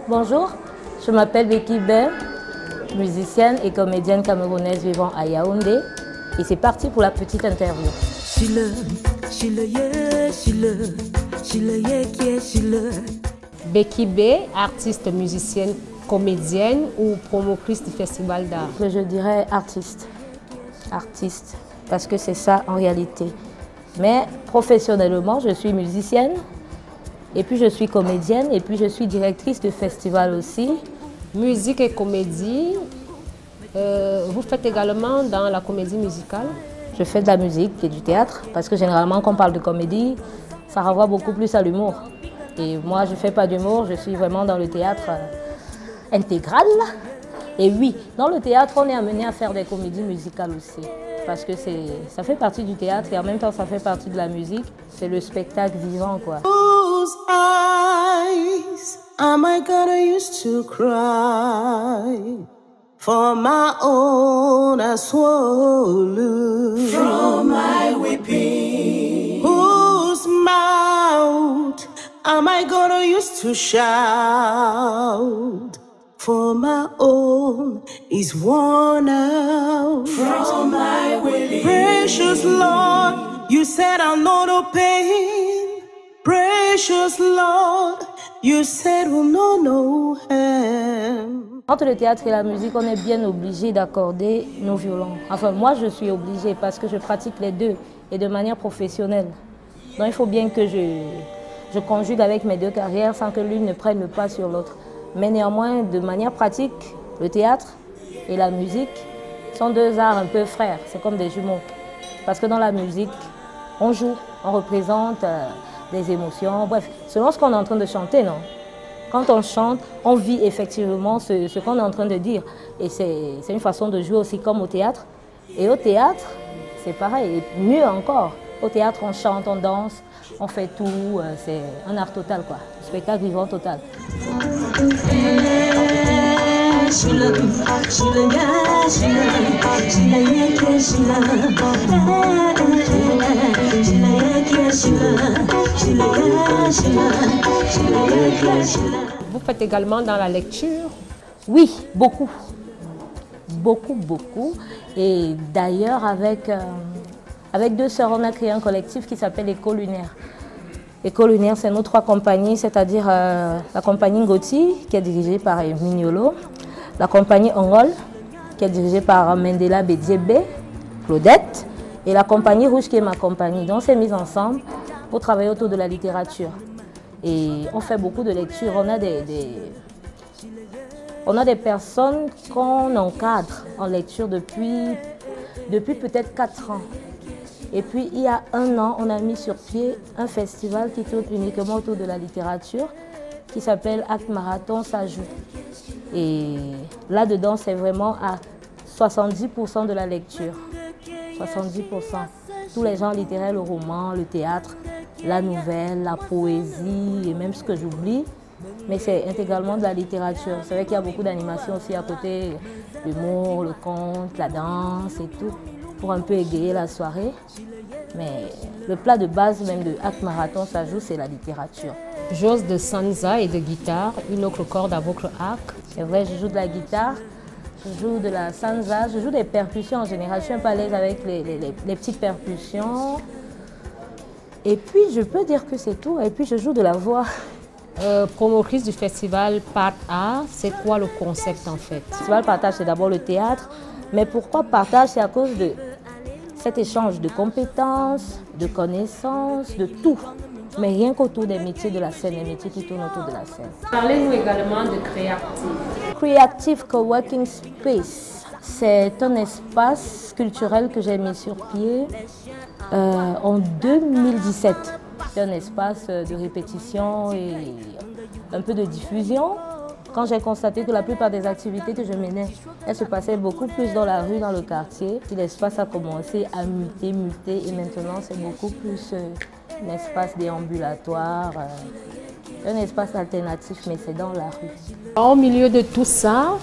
Bonjour, je m'appelle Becky B, musicienne et comédienne camerounaise vivant à Yaoundé. Et c'est parti pour la petite interview. Becky B, artiste, musicienne, comédienne ou promotrice du festival d'art? Je dirais artiste. Artiste, parce que c'est ça en réalité. Mais professionnellement, je suis musicienne, et puis je suis comédienne, et puis je suis directrice de festival aussi. Musique et comédie, vous faites également dans la comédie musicale? Je fais de la musique et du théâtre, parce que généralement quand on parle de comédie, ça renvoie beaucoup plus à l'humour. Et moi, je ne fais pas d'humour, je suis vraiment dans le théâtre intégral. Et oui, dans le théâtre, on est amené à faire des comédies musicales aussi. Parce que ça fait partie du théâtre et en même temps, ça fait partie de la musique. C'est le spectacle vivant, quoi. Whose eyes am I gonna use to cry for my own I swallow from my weeping? Whose mouth am I gonna use to shout for my own is worn out from my willing? Precious Lord, you said I'll know no pain. Precious Lord, you said we'll know no harm. Entre le théâtre et la musique, on est bien obligé d'accorder nos violons. Enfin, moi, je suis obligée parce que je pratique les deux et de manière professionnelle. Donc, il faut bien que je conjugue avec mes deux carrières sans que l'une ne prenne le pas sur l'autre. Mais néanmoins, de manière pratique, le théâtre et la musique sont deux arts un peu frères. C'est comme des jumeaux. Parce que dans la musique, on joue, on représente des émotions. Bref, selon ce qu'on est en train de chanter, non? Quand on chante, on vit effectivement ce qu'on est en train de dire. Et c'est une façon de jouer aussi comme au théâtre. Et au théâtre, c'est pareil, et mieux encore. Au théâtre, on chante, on danse, on fait tout. C'est un art total, quoi. Spectacle vivant total. Vous faites également dans la lecture? Oui, beaucoup. Beaucoup, beaucoup. Et d'ailleurs, avec deux sœurs, on a créé un collectif qui s'appelle École Lunaire. École Lunaire, c'est nos trois compagnies, c'est-à-dire la compagnie Ngoti, qui est dirigée par Mignolo, la compagnie Ongol, qui est dirigée par Mendela Bédiébé, Claudette, et la compagnie Rouge, qui est ma compagnie. Donc, on s'est mis ensemble pour travailler autour de la littérature. Et on fait beaucoup de lectures. On a des personnes qu'on encadre en lecture depuis peut-être 4 ans. Et puis, il y a 1 an, on a mis sur pied un festival qui tourne uniquement autour de la littérature, qui s'appelle Acte Marathon, ça joue. Et là-dedans, c'est vraiment à 70% de la lecture. 70%. Tous les genres littéraires, le roman, le théâtre, la nouvelle, la poésie et même ce que j'oublie. Mais c'est intégralement de la littérature. C'est vrai qu'il y a beaucoup d'animations aussi à côté, l'humour, le conte, la danse et tout, pour un peu égayer la soirée. Mais le plat de base même de Acte Marathon, ça joue, c'est la littérature. Joueuse de sansa et de guitare, une autre corde à votre arc? C'est vrai, je joue de la guitare, je joue de la sansa, je joue des percussions en général. Je suis un peu à l'aise avec les petites percussions. Et puis, je peux dire que c'est tout. Et puis, je joue de la voix. Promotrice du festival Part Art, c'est quoi le concept en fait? Le festival Partage, c'est d'abord le théâtre. Mais pourquoi Partage? C'est à cause de cet échange de compétences, de connaissances, de tout. Mais rien qu'autour des métiers de la scène, les métiers qui tournent autour de la scène. Parlez-nous également de Creative. Creative Coworking Space, c'est un espace culturel que j'ai mis sur pied en 2017. C'est un espace de répétition et un peu de diffusion. Quand j'ai constaté que la plupart des activités que je menais, elles se passaient beaucoup plus dans la rue, dans le quartier, l'espace a commencé à muter et maintenant c'est beaucoup plus un espace déambulatoire, un espace alternatif, mais c'est dans la rue. Au milieu de tout ça,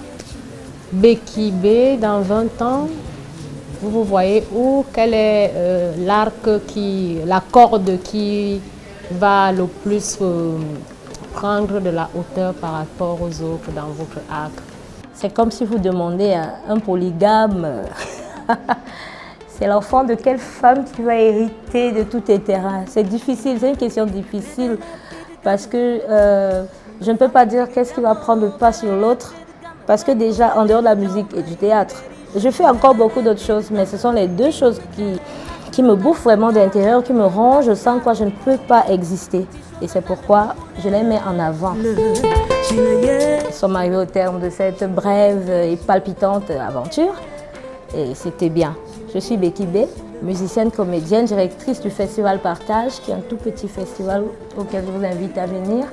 Becky B, dans 20 ans, vous vous voyez où? Quel est la corde qui va le plus prendre de la hauteur par rapport aux autres dans votre art? C'est comme si vous demandez à un polygame, c'est l'enfant de quelle femme qui va hériter de tous tes terrains? C'est difficile, c'est une question difficile parce que je ne peux pas dire qu'est-ce qui va prendre le pas sur l'autre parce que déjà en dehors de la musique et du théâtre, je fais encore beaucoup d'autres choses, mais ce sont les deux choses qui me bouffent vraiment de l'intérieur, qui me rongent, sans quoi je ne peux pas exister. Et c'est pourquoi je les mets en avant. Nous sommes arrivés au terme de cette brève et palpitante aventure. Et c'était bien. Je suis Becky B, musicienne, comédienne, directrice du Festival Partage, qui est un tout petit festival auquel je vous invite à venir.